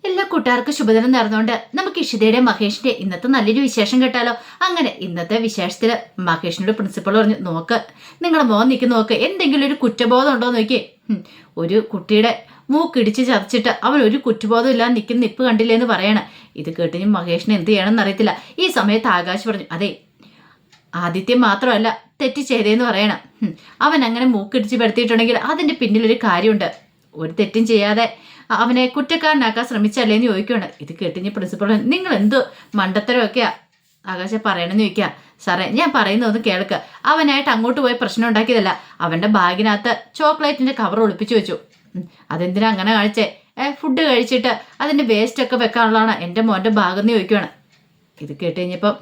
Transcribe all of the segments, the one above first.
എല്ലാ കൂട്ടുകാർക്കും ശുഭദിനം നേർന്നുകൊണ്ട് നമുക്ക് ഇഷിതയുടെ മഹേഷിന്റെ ഇന്നത്തെ നല്ലൊരു വിശേഷം കേട്ടാലോ. അങ്ങനെ ഇന്നത്തെ വിശേഷത്തില് മഹേഷിനോട് പ്രിൻസിപ്പൾ പറഞ്ഞു, നോക്ക് നിങ്ങളുടെ മോൻ നിൽക്കുന്ന നോക്ക്, എന്തെങ്കിലും ഒരു കുറ്റബോധം ഉണ്ടോ നോക്കിയേ. ഒരു കുട്ടിയുടെ മൂക്കിടിച്ച് ചതച്ചിട്ട് അവൻ ഒരു കുറ്റബോധം ഇല്ലാതെ നിൽക്കുന്ന നിപ്പ് കണ്ടില്ലേ എന്ന് പറയണം. ഇത് കേട്ടിന് മഹേഷിന് എന്ത് ചെയ്യണമെന്ന് അറിയത്തില്ല. ഈ സമയത്ത് ആകാശ് പറഞ്ഞു, അതെ ആദിത്യം മാത്രമല്ല തെറ്റ് ചെയ്തേന്ന് പറയണം. അവൻ അങ്ങനെ മൂക്കിടിച്ച് പെടുത്തിയിട്ടുണ്ടെങ്കിൽ അതിന്റെ പിന്നിലൊരു കാര്യമുണ്ട്. ഒരു തെറ്റും ചെയ്യാതെ അവനെ കുറ്റക്കാരനാക്കാൻ ശ്രമിച്ചല്ലേന്ന് ചോദിക്കുകയാണ്. ഇത് കേട്ടിഞ്ഞ് പ്രിൻസിപ്പൾ, നിങ്ങൾ എന്ത് മണ്ടത്തരമൊക്കെയാ ആകാശം പറയണമെന്ന് ചോദിക്കുക. സാറേ ഞാൻ പറയുന്നതൊന്ന് കേൾക്ക്, അവനായിട്ട് അങ്ങോട്ട് പോയി പ്രശ്നം ഉണ്ടാക്കിയതല്ല. അവൻ്റെ ബാഗിനകത്ത് ചോക്ലേറ്റിൻ്റെ കവർ ഒളിപ്പിച്ചു വെച്ചു. അതെന്തിനാ അങ്ങനെ കാണിച്ചേ? ഫുഡ് കഴിച്ചിട്ട് അതിൻ്റെ വേസ്റ്റൊക്കെ വെക്കാനുള്ളതാണ് എൻ്റെ മോൻ്റെ ബാഗെന്ന് ചോദിക്കുകയാണ്. ഇത് കേട്ട് കഴിഞ്ഞപ്പം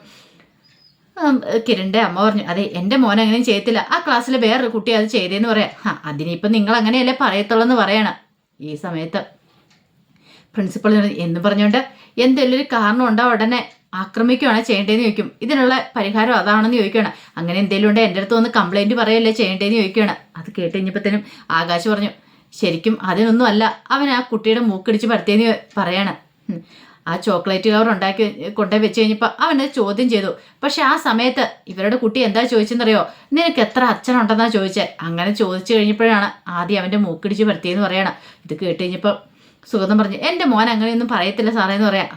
കിരണിൻ്റെ അമ്മ പറഞ്ഞു, അതെ എൻ്റെ മോൻ അങ്ങനെയും ചെയ്യത്തില്ല, ആ ക്ലാസ്സിലെ വേറൊരു കുട്ടി അത് ചെയ്തേന്ന് പറയാം. അതിനിപ്പം നിങ്ങൾ അങ്ങനെയല്ലേ പറയത്തുള്ളൂ എന്ന് പറയണം. ഈ സമയത്ത് പ്രിൻസിപ്പൾ എന്ന് പറഞ്ഞുകൊണ്ട് എന്തെങ്കിലും ഒരു കാരണം ഉണ്ടാവും ഉടനെ ആക്രമിക്കുകയാണ് ചെയ്യേണ്ടതെന്ന് ചോദിക്കും. ഇതിനുള്ള പരിഹാരം അതാണെന്ന് ചോദിക്കുകയാണ്. അങ്ങനെ എന്തെങ്കിലും ഉണ്ടെങ്കിൽ എൻ്റെ അടുത്ത് വന്ന് കംപ്ലൈൻറ്റ് പറയല്ലേ ചെയ്യേണ്ടതെന്ന് ചോദിക്കുകയാണ്. അത് കേട്ട് കഴിഞ്ഞപ്പോഴത്തേനും ആകാശ് പറഞ്ഞു, ശരിക്കും അതിനൊന്നും അല്ല, അവൻ ആ കുട്ടിയുടെ മൂക്കിടിച്ച് പരത്തിയെന്ന് പറയാണ്. ആ ചോക്ലേറ്റ് കവർ ഉണ്ടാക്കി കൊണ്ടുപോയി വെച്ച് കഴിഞ്ഞപ്പോൾ അവനത് ചോദ്യം ചെയ്തു. പക്ഷെ ആ സമയത്ത് ഇവരുടെ കുട്ടി എന്താ ചോദിച്ചെന്നറിയോ, നിനക്ക് എത്ര അച്ഛനുണ്ടെന്നാ ചോദിച്ചത്. അങ്ങനെ ചോദിച്ചു കഴിഞ്ഞപ്പോഴാണ് ആദ്യം അവൻ്റെ മൂക്കിടിച്ച് പരത്തിയെന്ന് പറയണം. ഇത് കേട്ട് കഴിഞ്ഞപ്പോൾ സുഗതം പറഞ്ഞു, എൻ്റെ മോൻ അങ്ങനെയൊന്നും പറയത്തില്ല സാറേ എന്ന് പറയാം.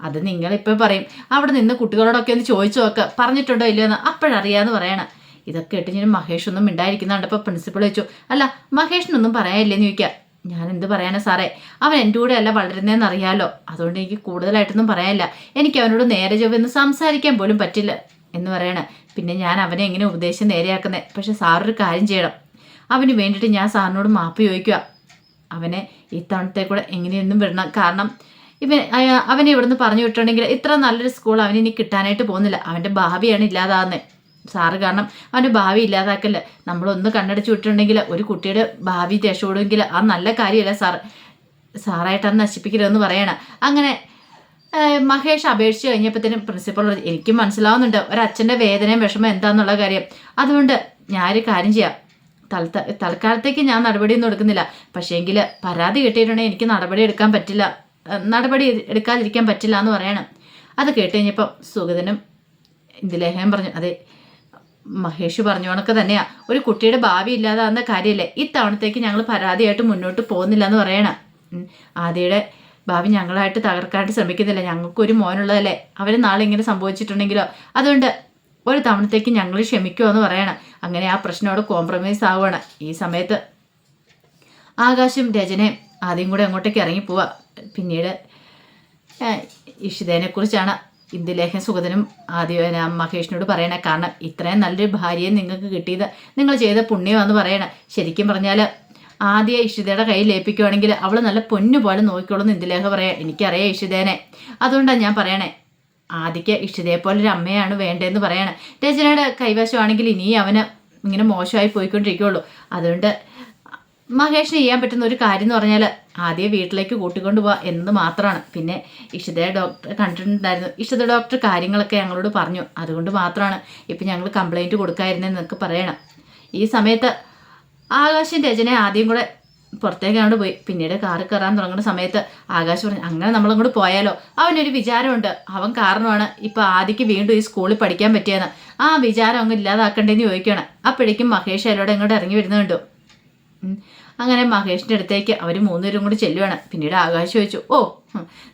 അത് നിങ്ങളിപ്പോൾ പറയും, അവിടെ നിന്ന് കുട്ടികളോടൊക്കെ ഒന്ന് ചോദിച്ചു നോക്ക്, പറഞ്ഞിട്ടുണ്ടോ ഇല്ലയോ എന്ന് അപ്പോഴറിയാമെന്ന് പറയണം. ഇതൊക്കെ ഇട്ട് ഞാൻ മഹേഷ് ഒന്നും മിണ്ടായിരിക്കുന്നുണ്ട്. അപ്പോൾ പ്രിൻസിപ്പൾ വെച്ചു, അല്ല മഹേഷിനൊന്നും പറയാനില്ലെന്ന് ചോദിക്കുക. ഞാൻ എന്ത് പറയാനാ സാറേ, അവൻ എൻ്റെ കൂടെ അല്ല വളരുന്നതെന്ന് അറിയാലോ, അതുകൊണ്ട് എനിക്ക് കൂടുതലായിട്ടൊന്നും പറയാനില്ല. എനിക്ക് അവനോട് നേരെ ചൊവ്വെന്ന് സംസാരിക്കാൻ പോലും പറ്റില്ല എന്ന് പറയണേ. പിന്നെ ഞാൻ അവനെ എങ്ങനെ ഉപദേശം നേരെയാക്കുന്നത്? പക്ഷെ സാറൊരു കാര്യം ചെയ്യണം, അവന് വേണ്ടിയിട്ട് ഞാൻ സാറിനോട് മാപ്പ് ചോദിക്കുക. അവനെ ഇത്തവണത്തെ കൂടെ എങ്ങനെയൊന്നും വിടണം. കാരണം അവനെ ഇവിടുന്ന് പറഞ്ഞു വിട്ടുണ്ടെങ്കിൽ ഇത്ര നല്ലൊരു സ്കൂൾ അവന് ഇനി കിട്ടാനായിട്ട് പോകുന്നില്ല. അവൻ്റെ ഭാവിയാണ് ഇല്ലാതാകുന്നത്. സാറ് കാരണം അവൻ്റെ ഭാവി ഇല്ലാതാക്കല്ലേ. നമ്മളൊന്ന് കണ്ണടച്ച് വിട്ടിട്ടുണ്ടെങ്കിൽ ഒരു കുട്ടിയുടെ ഭാവി രക്ഷപ്പെടുമെങ്കിൽ ആ നല്ല കാര്യമല്ല സാറായിട്ട് അത് നശിപ്പിക്കരുതെന്ന് പറയണം. അങ്ങനെ മഹേഷ് അപേക്ഷിച്ച് കഴിഞ്ഞപ്പോഴത്തേനും പ്രിൻസിപ്പൾ എനിക്ക് മനസ്സിലാവുന്നുണ്ട് ഒരച്ഛൻ്റെ വേദനയും വിഷമം എന്താണെന്നുള്ള കാര്യം. അതുകൊണ്ട് ഞാനൊരു കാര്യം ചെയ്യാം, തൽക്കാലത്തേക്ക് ഞാൻ നടപടിയൊന്നും എടുക്കുന്നില്ല. പക്ഷേങ്കിൽ പരാതി കിട്ടിയിട്ടുണ്ടെങ്കിൽ എനിക്ക് നടപടി എടുക്കാതിരിക്കാൻ പറ്റില്ല എന്ന് പറയണം. അത് കേട്ട് കഴിഞ്ഞപ്പോൾ സുഗതനും ഇന്ദുലേഖയും പറഞ്ഞു, അതെ മഹേഷ് പറഞ്ഞു കണക്ക് തന്നെയാ, ഒരു കുട്ടിയുടെ ഭാവി ഇല്ലാതാകുന്ന കാര്യമല്ലേ, ഇത്തവണത്തേക്ക് ഞങ്ങൾ പരാതിയായിട്ട് മുന്നോട്ട് പോകുന്നില്ല എന്ന് പറയണം. ആദ്യയുടെ ഭാവി ഞങ്ങളായിട്ട് തകർക്കാനായിട്ട് ശ്രമിക്കുന്നില്ല, ഞങ്ങൾക്കൊരു മോനുള്ളതല്ലേ, അവർ നാളെ ഇങ്ങനെ സംഭവിച്ചിട്ടുണ്ടെങ്കിലോ, അതുകൊണ്ട് ഒരു തവണത്തേക്ക് ഞങ്ങൾ ക്ഷമിക്കുമോ എന്ന് പറയണം. അങ്ങനെ ആ പ്രശ്നത്തോട് കോംപ്രമൈസ് ആവുകയാണ്. ഈ സമയത്ത് ആകാശം രചനയും ആദ്യം കൂടെ അങ്ങോട്ടേക്ക് ഇറങ്ങിപ്പോവുക. പിന്നീട് ഇഷിതേനെക്കുറിച്ചാണ് ഇന്ദുലേഖയും സുഗതനും ആദ്യം മഹേഷിനോട് പറയണേ. കാരണം ഇത്രയും നല്ലൊരു ഭാര്യയെ നിങ്ങൾക്ക് കിട്ടിയത് നിങ്ങൾ ചെയ്ത പുണ്യമാണെന്ന് പറയണേ. ശരിക്കും പറഞ്ഞാൽ ആദ്യം ഇഷിതയുടെ കയ്യിൽ ഏൽപ്പിക്കുവാണെങ്കിൽ അവൾ നല്ല പൊന്നു പോലെ നോക്കിക്കോളും ഇന്ദുലേഖ പറയാം. എനിക്കറിയാം ഇഷിതേനെ, അതുകൊണ്ടാണ് ഞാൻ പറയണേ. ആദ്യക്ക് ഇഷിതയെപ്പോലൊരു അമ്മയാണ് വേണ്ടതെന്ന് പറയണേ. രചനയുടെ കൈവശമാണെങ്കിൽ ഇനി അവന് ഇങ്ങനെ മോശമായി പോയിക്കൊണ്ടിരിക്കുകയുള്ളൂ. അതുകൊണ്ട് മഹേഷിന് ചെയ്യാൻ പറ്റുന്ന ഒരു കാര്യം എന്ന് പറഞ്ഞാൽ ആദ്യം വീട്ടിലേക്ക് കൂട്ടിക്കൊണ്ട് പോവുക എന്നത് മാത്രമാണ്. പിന്നെ ഇഷിതയെ ഡോക്ടറെ കണ്ടിട്ടുണ്ടായിരുന്നു, ഇഷിത ഡോക്ടർ കാര്യങ്ങളൊക്കെ ഞങ്ങളോട് പറഞ്ഞു, അതുകൊണ്ട് മാത്രമാണ് ഇപ്പം ഞങ്ങൾ കംപ്ലൈൻറ്റ് കൊടുക്കാതിരുന്നതെന്നൊക്കെ പറയണം. ഈ സമയത്ത് ആകാശം രചനയെ ആദ്യം കൂടെ പുറത്തേക്ക് അങ്ങോട്ട് പോയി. പിന്നീട് കാറ് കയറാൻ തുടങ്ങുന്ന സമയത്ത് ആകാശ് പറഞ്ഞു, അങ്ങനെ നമ്മളങ്ങോട്ട് പോയാലോ, അവനൊരു വിചാരമുണ്ട്, അവൻ കാരണമാണ് ഇപ്പം ആദ്യക്ക് വീണ്ടും ഈ സ്കൂളിൽ പഠിക്കാൻ പറ്റിയെന്ന്. ആ വിചാരം അങ്ങ് ഇല്ലാതാക്കണ്ടേന്ന് ചോദിക്കുകയാണ്. അപ്പോഴേക്കും മഹേഷ് അയാളോട് ഇങ്ങോട്ട് ഇറങ്ങി വരുന്നുണ്ടോ. അങ്ങനെ മഹേഷിൻ്റെ അടുത്തേക്ക് അവർ മൂന്നുപേരും കൂടി ചെല്ലുവാണ്. പിന്നീട് ആകാശ് ചോദിച്ചു, ഓ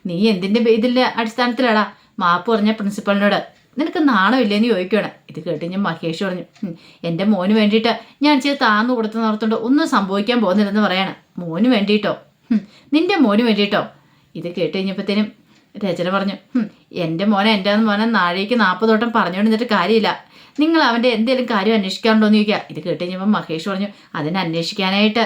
നീ എന്തിൻ്റെ ഇതിൻ്റെ അടിസ്ഥാനത്തിലാടാ മാപ്പ് പറഞ്ഞ പ്രിൻസിപ്പളിനോട്, നിനക്ക് നാണമില്ലേന്ന് ചോദിക്കുകയാണ്. ഇത് കേട്ട് ഞാൻ മഹേഷ് പറഞ്ഞു, എൻ്റെ മോന് വേണ്ടിയിട്ട് ഞാൻ ചെയ്ത് താന്നു കൊടുത്ത് നിർത്തുകൊണ്ട് ഒന്നും സംഭവിക്കാൻ പോകുന്നില്ലെന്ന് പറയാണ്. മോന് വേണ്ടിയിട്ടോ? നിൻ്റെ മോന് വേണ്ടിയിട്ടോ? ഇത് കേട്ട് കഴിഞ്ഞപ്പോഴത്തേനും രചന പറഞ്ഞു, എൻ്റെ മോനെ എൻ്റെ മോനെ നാഴേക്ക് 40 വട്ടം പറഞ്ഞുകൊണ്ടിരുന്നിട്ട് കാര്യമില്ല, നിങ്ങൾ അവൻ്റെ എന്തെങ്കിലും കാര്യം അന്വേഷിക്കാറുണ്ടോ എന്ന് ചോദിക്കുക. ഇത് കേട്ട് കഴിഞ്ഞപ്പോൾ മഹേഷ് പറഞ്ഞു, അതിനെ അന്വേഷിക്കാനായിട്ട്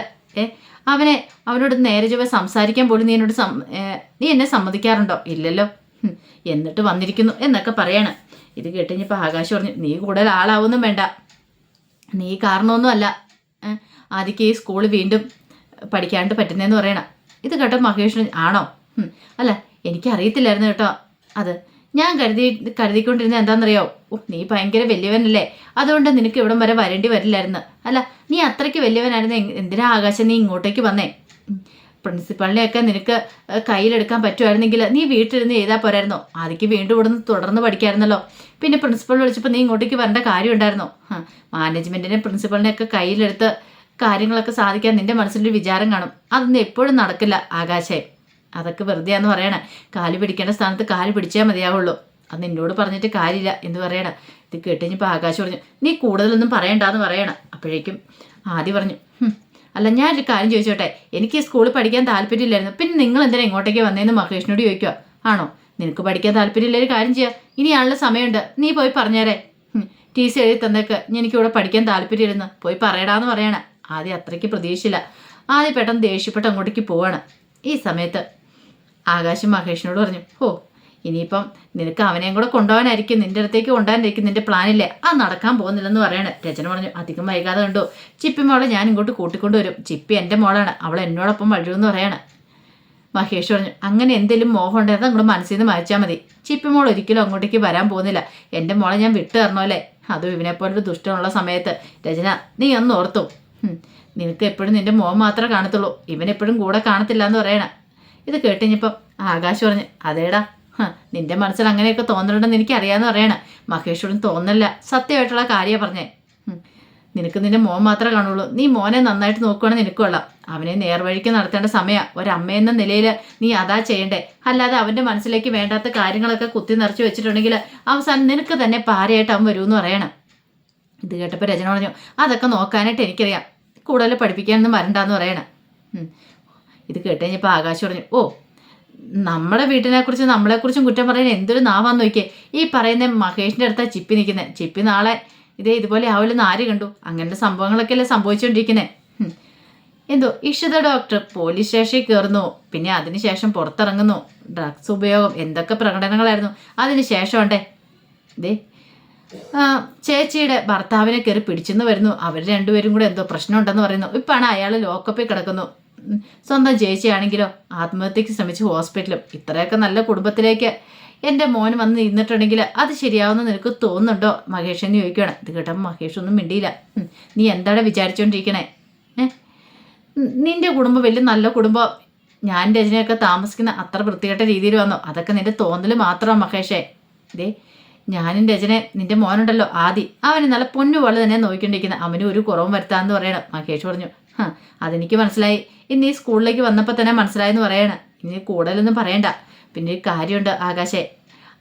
അവനോട് നേരെ ചൊവ്വേ സംസാരിക്കാൻ പോലും നീ എന്നെ സമ്മതിക്കാറുണ്ടോ? ഇല്ലല്ലോ, എന്നിട്ട് വന്നിരിക്കുന്നു എന്നൊക്കെ പറയാണ്. ഇത് കേട്ട് കഴിഞ്ഞപ്പോൾ ആകാശ് പറഞ്ഞു, നീ കൂടുതൽ ആളാവൊന്നും വേണ്ട, നീ കാരണമൊന്നും അല്ല ആദ്യക്ക് ഈ സ്കൂളിൽ വീണ്ടും പഠിക്കാണ്ട് പറ്റുന്നതെന്ന് പറയണം. ഇത് മഹേഷ് ആണോ? അല്ല എനിക്കറിയത്തില്ലായിരുന്നു കേട്ടോ, അത് ഞാൻ കരുതിക്കൊണ്ടിരുന്നത് എന്താണെന്നറിയോ, നീ ഭയങ്കര വലിയവനല്ലേ, അതുകൊണ്ട് നിനക്ക് ഇവിടം വരെ വരേണ്ടി വരില്ലായിരുന്നു. അല്ല നീ അത്രയ്ക്ക് വലിയവനായിരുന്നു, എന്തിനാ ആകാശം നീ ഇങ്ങോട്ടേക്ക് വന്നേ? പ്രിൻസിപ്പളിനെയൊക്കെ നിനക്ക് കയ്യിലെടുക്കാൻ പറ്റുമായിരുന്നെങ്കിൽ നീ വീട്ടിലിരുന്ന് ചെയ്താൽ പോരായിരുന്നോ? ആദ്യക്ക് വീണ്ടും ഇവിടുന്ന് തുടർന്ന് പഠിക്കായിരുന്നല്ലോ. പിന്നെ പ്രിൻസിപ്പൾ വിളിച്ചപ്പോൾ നീ ഇങ്ങോട്ടേക്ക് വരേണ്ട കാര്യം ഉണ്ടായിരുന്നോ? മാനേജ്മെൻറ്റിനെ പ്രിൻസിപ്പളിനെയൊക്കെ കയ്യിലെടുത്ത് കാര്യങ്ങളൊക്കെ സാധിക്കാൻ നിൻ്റെ മനസ്സിലൊരു വിചാരം കാണും. അതൊന്നും എപ്പോഴും നടക്കില്ല ആകാശേ. അതൊക്കെ വെറുതെയാന്ന് പറയണേ. കാല് പിടിക്കേണ്ട സ്ഥാനത്ത് കാല് പിടിച്ചേ മതിയാവുള്ളൂ. അത് നിന്നോട് പറഞ്ഞിട്ട് കാര്യമില്ല എന്ന് പറയണം. ഇത് കേട്ടുകഴിഞ്ഞപ്പോൾ ആകാശ് പറഞ്ഞു, നീ കൂടുതലൊന്നും പറയണ്ടെന്ന് പറയണം. അപ്പോഴേക്കും ആദ്യം പറഞ്ഞു, അല്ല ഞാനൊരു കാര്യം ചോദിച്ചോട്ടെ, എനിക്ക് സ്കൂളിൽ പഠിക്കാൻ താല്പര്യമില്ലായിരുന്നു, പിന്നെ നിങ്ങൾ എന്തിനാ ഇങ്ങോട്ടേക്ക് വന്നതെന്ന് മഹേഷിനോട് ചോദിക്കുക. ആണോ? നിനക്ക് പഠിക്കാൻ താല്പര്യമില്ല, ഒരു കാര്യം ചെയ്യുക, ഇനി ആളുടെ സമയമുണ്ട്, നീ പോയി പറഞ്ഞേരേ. TC എഴുതി തന്നേക്ക്, എനിക്കിവിടെ പഠിക്കാൻ താല്പര്യമില്ലെന്ന് പോയി പറയടാന്ന് പറയണം. ആദ്യം അത്രയ്ക്ക് പ്രതീക്ഷയില്ല. ആദ്യം പെട്ടെന്ന് ദേഷ്യപ്പെട്ട് അങ്ങോട്ടേക്ക് പോവാണ്. ഈ സമയത്ത് ആകാശം മഹേഷിനോട് പറഞ്ഞു, ഇനിയിപ്പം നിനക്ക് അവനെയും കൂടെ കൊണ്ടുപോകാനായിരിക്കും, നിന്റെ അടുത്തേക്ക് കൊണ്ടുപോകാനായിരിക്കും നിന്റെ പ്ലാനില്ലേ, അത് നടക്കാൻ പോകുന്നില്ലെന്ന് പറയണേ. രചന പറഞ്ഞു, അധികം വൈകാതെ കണ്ടു, ചിപ്പി മോളെ ഞാൻ ഇങ്ങോട്ട് കൂട്ടിക്കൊണ്ടുവരും. ചിപ്പി എൻ്റെ മോളാണ്, അവൾ എന്നോടൊപ്പം വഴുവെന്ന് പറയാണ്. മഹേഷ് പറഞ്ഞു, അങ്ങനെ എന്തെങ്കിലും മോഹം ഉണ്ടായിരുന്നു അങ്ങോട്ട് മനസ്സിൽ നിന്ന് മായ്ച്ചാൽ മതി. ചിപ്പി മോൾ ഒരിക്കലും അങ്ങോട്ടേക്ക് വരാൻ പോകുന്നില്ല. എൻ്റെ മോളെ ഞാൻ വിട്ടു തരണമല്ലേ, അതും ഇവനെപ്പോലൊരു ദുഷ്ടമുള്ള സമയത്ത്. രചന, നീ ഒന്ന് ഓർത്തു, നിനക്ക് എപ്പോഴും നിന്റെ മോൻ മാത്രമേ കാണത്തുള്ളൂ, ഇവനെപ്പോഴും കൂടെ കാണത്തില്ല എന്ന് പറയണം. ഇത് കേട്ടുകഴിഞ്ഞപ്പം ആകാശ് പറഞ്ഞു, അതേടാ, നിന്റെ മനസ്സിൽ അങ്ങനെയൊക്കെ തോന്നലുണ്ടെന്ന് എനിക്കറിയാമെന്ന് പറയണം. മഹേഷോടും തോന്നല്ല, സത്യമായിട്ടുള്ള കാര്യമാണ് പറഞ്ഞേ. നിനക്ക് നിന്റെ മോൻ മാത്രമേ കാണുള്ളൂ, നീ മോനെ നന്നായിട്ട് നോക്കുകയാണെങ്കിൽ നിനക്ക് കൊള്ളാം. അവനെ നേർവഴിക്ക് നടത്തേണ്ട സമയം ഒരമ്മയെന്ന നിലയിൽ നീ അതാ ചെയ്യണ്ടേ. അല്ലാതെ അവൻ്റെ മനസ്സിലേക്ക് വേണ്ടാത്ത കാര്യങ്ങളൊക്കെ കുത്തി നിറച്ച് വെച്ചിട്ടുണ്ടെങ്കിൽ അവസാനം നിനക്ക് തന്നെ പാരയായിട്ട് അവൻ വരുമെന്ന് പറയണം. ഇത് കേട്ടപ്പോൾ രചന പറഞ്ഞു, അതൊക്കെ നോക്കാനായിട്ട് എനിക്കറിയാം, കൂടുതൽ പഠിപ്പിക്കാനൊന്നും വരണ്ടെന്ന് പറയണം. ഇത് കേട്ടുകഴിഞ്ഞപ്പോൾ ആകാശ് പറഞ്ഞു, നമ്മുടെ വീട്ടിനെക്കുറിച്ച് നമ്മളെക്കുറിച്ചും കുറ്റം പറയാൻ എന്തൊരു നാവാന്ന് നോക്കിയേ. ഈ പറയുന്ന മഹേഷിൻ്റെ അടുത്താണ് ചിപ്പി നിൽക്കുന്നത്. ചിപ്പി നാളെ ഇതുപോലെ ആവില്ലെന്ന് ആര് കണ്ടു? അങ്ങനത്തെ സംഭവങ്ങളൊക്കെ അല്ലേ സംഭവിച്ചുകൊണ്ടിരിക്കുന്നത്. എന്തോ ഇഷിത ഡോക്ടർ പോലീസ് സ്റ്റേഷനിൽ കയറുന്നു, പിന്നെ അതിനുശേഷം പുറത്തിറങ്ങുന്നു, ഡ്രഗ്സ് ഉപയോഗം, എന്തൊക്കെ പ്രകടനങ്ങളായിരുന്നു. അതിനുശേഷം ഉണ്ടേ ചേച്ചിയുടെ ഭർത്താവിനെ കയറി പിടിച്ചെന്ന് വരുന്നു. അവർ രണ്ടുപേരും കൂടെ എന്തോ പ്രശ്നമുണ്ടെന്ന് പറയുന്നു. ഇപ്പാണ് അയാൾ ലോക്കപ്പിൽ കിടക്കുന്നു. സ്വന്തം ചേച്ചിയാണെങ്കിലോ ആത്മഹത്യക്ക് ശ്രമിച്ച് ഹോസ്പിറ്റലും. ഇത്രയൊക്കെ നല്ല കുടുംബത്തിലേക്ക് എൻ്റെ മോൻ വന്ന് നിന്നിട്ടുണ്ടെങ്കിൽ അത് ശരിയാവുമെന്ന് നിനക്ക് തോന്നുന്നുണ്ടോ മഹേഷ് എന്ന് ചോദിക്കുകയാണ്. ഇത് കേട്ടപ്പോൾ മഹേഷ് ഒന്നും മിണ്ടിയില്ല. നീ എന്താണ് വിചാരിച്ചുകൊണ്ടിരിക്കണേ? നിന്റെ കുടുംബം വലിയ നല്ല കുടുംബം, ഞാൻ രചനയൊക്കെ താമസിക്കുന്ന അത്ര വൃത്തികെട്ട രീതിയിൽ വന്നോ? അതൊക്കെ നിന്റെ തോന്നൽ മാത്രമാണ് മഹേഷേ. ഞാനും രചന, നിന്റെ മോനുണ്ടല്ലോ ആദി, അവന് നല്ല പൊന്നുപോലെ തന്നെ നോക്കിക്കൊണ്ടിരിക്കുന്നത്, അവന് ഒരു കുറവും വരുത്താമെന്ന് പറയണം. മഹേഷ് പറഞ്ഞു, അതെനിക്ക് മനസ്സിലായി, ഇന്ന് ഈ സ്കൂളിലേക്ക് വന്നപ്പോൾ തന്നെ മനസ്സിലായെന്ന് പറയണം. ഇനി കൂടുതലൊന്നും പറയണ്ട. പിന്നെ ഒരു കാര്യമുണ്ട് ആകാശേ,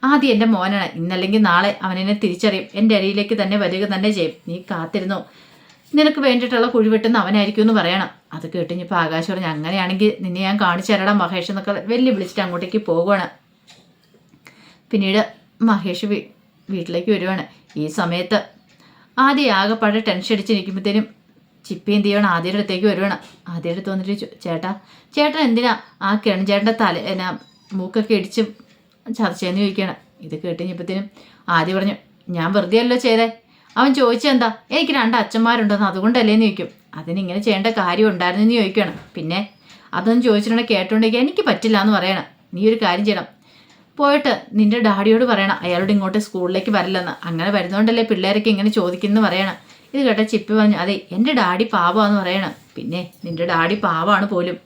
ആദ്യം എൻ്റെ മോനാണ്, ഇന്നല്ലെങ്കിൽ നാളെ അവനെന്നെ തിരിച്ചറിയും, എൻ്റെ അടിയിലേക്ക് തന്നെ വരിക തന്നെ ചെയ്യും. നീ കാത്തിരുന്നു, നിനക്ക് വേണ്ടിയിട്ടുള്ള കുഴി വെട്ടുന്ന അവനായിരിക്കും എന്ന് പറയണം. അത് കേട്ടിപ്പോൾ ആകാശ് പറഞ്ഞു, അങ്ങനെയാണെങ്കിൽ നിന്നെ ഞാൻ കാണിച്ചു തരടാ മഹേഷ് എന്നൊക്കെ വിളിച്ചിട്ട് അങ്ങോട്ടേക്ക് പോകുവാണ്. പിന്നീട് മഹേഷ് വീട്ടിലേക്ക് വരുവാണ്. ഈ സമയത്ത് ആദ്യം ആകെപ്പാടെ ടെൻഷൻ അടിച്ചിരിക്കുമ്പോഴത്തേനും ചിപ്പി എന്ത് ചെയ്യണം, ആദ്യയുടെ അടുത്തേക്ക് വരുവാണ്. ആദ്യയുടെ അടുത്ത് വന്നിട്ട് ചേട്ടൻ എന്തിനാ ആ കിണഞ്ചേട്ടൻ്റെ മൂക്കൊക്കെ ഇടിച്ച് ചതച്ചേന്ന് ചോദിക്കുകയാണ്. ഇത് കേട്ടുകഴിഞ്ഞപ്പോഴത്തേനും ആദ്യം പറഞ്ഞു, ഞാൻ വെറുതെ അല്ലോ ചെയ്തേ, അവൻ ചോദിച്ചെന്താ, എനിക്ക് 2 അച്ഛന്മാരുണ്ടെന്ന് അതുകൊണ്ടല്ലേന്ന് ചോദിക്കും. അതിനിങ്ങനെ ചെയ്യേണ്ട കാര്യം ഉണ്ടായിരുന്നെന്ന് ചോദിക്കുകയാണ്. പിന്നെ അതൊന്നും ചോദിച്ചിട്ടുണ്ടെങ്കിൽ കേട്ടോണ്ടെങ്കിൽ എനിക്ക് പറ്റില്ല എന്ന് പറയണം. നീ ഒരു കാര്യം ചെയ്യണം, പോയിട്ട് നിന്റെ ഡാഡിയോട് പറയണം അയാളോട് ഇങ്ങോട്ട് സ്കൂളിലേക്ക് വരില്ലെന്ന്, അങ്ങനെ വരുന്നതുകൊണ്ടല്ലേ പിള്ളേരൊക്കെ ഇങ്ങനെ ചോദിക്കുന്നു പറയണം. ഇത് കേട്ട ചിപ്പി പറഞ്ഞു, അതെ എൻ്റെ ഡാഡി പാവമാണെന്ന് പറയണം. പിന്നെ നിന്റെ ഡാഡി പാവമാണ് പോലും,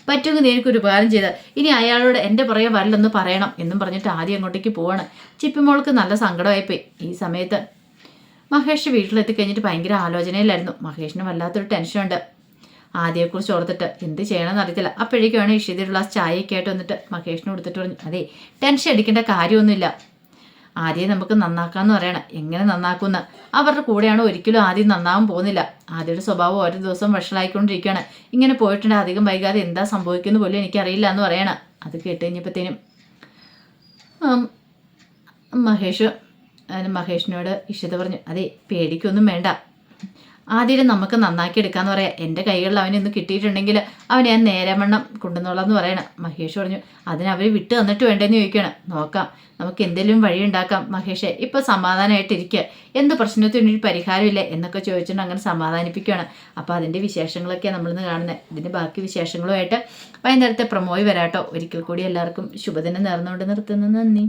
പറ്റുമെങ്കിൽ നീ എനിക്കൊരു ഉപകാരം ചെയ്താൽ ഇനി അയാളോട് എൻ്റെ പുറകെ വരില്ലെന്ന് പറയണം എന്നും പറഞ്ഞിട്ട് ആദ്യം അങ്ങോട്ടേക്ക് പോവാണ്. ചിപ്പി മോൾക്ക് നല്ല സങ്കടമായിപ്പോയി. ഈ സമയത്ത് മഹേഷ് വീട്ടിലെത്തി കഴിഞ്ഞിട്ട് ഭയങ്കര ആലോചനയിലായിരുന്നു. മഹേഷിന് വല്ലാത്തൊരു ടെൻഷനുണ്ട്. ആദ്യയെക്കുറിച്ച് ഓർത്തിട്ട് എന്ത് ചെയ്യണമെന്ന് അറിയത്തില്ല. അപ്പോഴേക്കാണ് ഇഷിത ഒരു ഗ്ലാസ് ചായയൊക്കെ ആയിട്ട് വന്നിട്ട് മഹേഷിന് കൊടുത്തിട്ട് പറഞ്ഞു, അതെ ടെൻഷൻ അടിക്കേണ്ട കാര്യമൊന്നുമില്ല, ആദ്യം നമുക്ക് നന്നാക്കാമെന്ന് പറയണം. എങ്ങനെ നന്നാക്കുമെന്ന്, അവരുടെ കൂടെയാണ് ഒരിക്കലും ആദ്യം നന്നാവാൻ പോകുന്നില്ല. ആദ്യയുടെ സ്വഭാവം ഓരോ ദിവസം വഷളായിക്കൊണ്ടിരിക്കുകയാണ്. ഇങ്ങനെ പോയിട്ടുണ്ടെങ്കിൽ അധികം വൈകാതെ എന്താ സംഭവിക്കുന്നത് പോലും എനിക്കറിയില്ല എന്ന് പറയണം. അത് കേട്ട് കഴിഞ്ഞപ്പോഴത്തേനും മഹേഷിനോട് ഇഷിത പറഞ്ഞു, അതെ പേടിക്കൊന്നും വേണ്ട, ആദ്യം നമുക്ക് നന്നാക്കി എടുക്കാമെന്ന് പറയാം. എൻ്റെ കൈകളിൽ അവനൊന്ന് കിട്ടിയിട്ടുണ്ടെങ്കിൽ അവനെ ഞാൻ നേരവണ്ണം കൊണ്ടുവന്നോളാം പറയണം. മഹേഷ് പറഞ്ഞു, അതിനവർ വിട്ട് തന്നിട്ട് വേണ്ടെന്ന് ചോദിക്കണം. നോക്കാം, നമുക്ക് എന്തെങ്കിലും വഴി ഉണ്ടാക്കാം മഹേഷേ, ഇപ്പോൾ സമാധാനമായിട്ടിരിക്കുക, എന്ത് പ്രശ്നത്തിനൊരു പരിഹാരമില്ല എന്നൊക്കെ ചോദിച്ചിട്ട് അങ്ങനെ സമാധാനിപ്പിക്കുകയാണ്. അപ്പോൾ അതിൻ്റെ വിശേഷങ്ങളൊക്കെയാണ് നമ്മളിന്ന് കാണുന്നത്. ഇതിൻ്റെ ബാക്കി വിശേഷങ്ങളുമായിട്ട് വൈകുന്നേരത്തെ പ്രമോയി വരാട്ടോ. ഒരിക്കൽ കൂടി എല്ലാവർക്കും ശുഭദിനം നേർന്നുകൊണ്ട് നിർത്തുന്നു. നന്ദി.